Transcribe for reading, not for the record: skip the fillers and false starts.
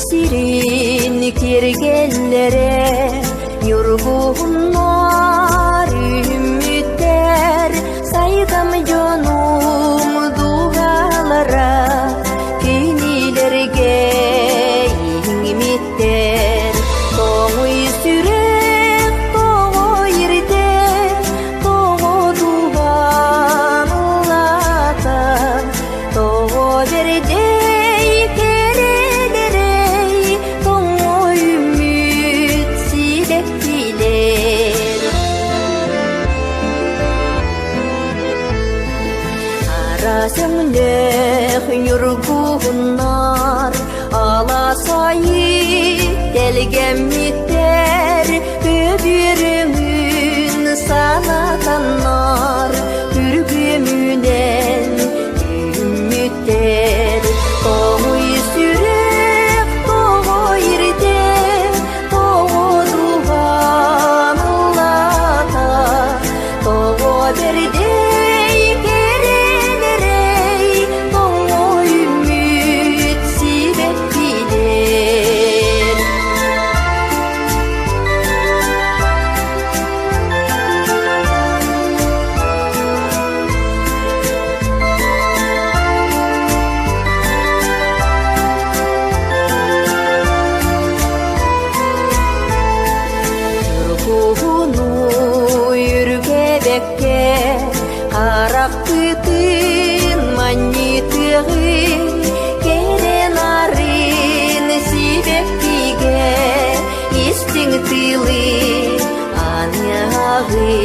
сирин кергеллере юргунар үмүттер сайдам жонум дугалара кинилерге иңмиттер тоңуй сүрек тоңо ирде тоңо дуган улата тоңо берде Арасыңнех юргунар аласайы келгеммиттер көбүрүңүн санатаннар үргүмүнен үмүттер тоңуй сүрек тоңо ирде тоңо дуган улата тоңо берде Карактытын манитыгын керен арын сибепкиге истиң тылы анягы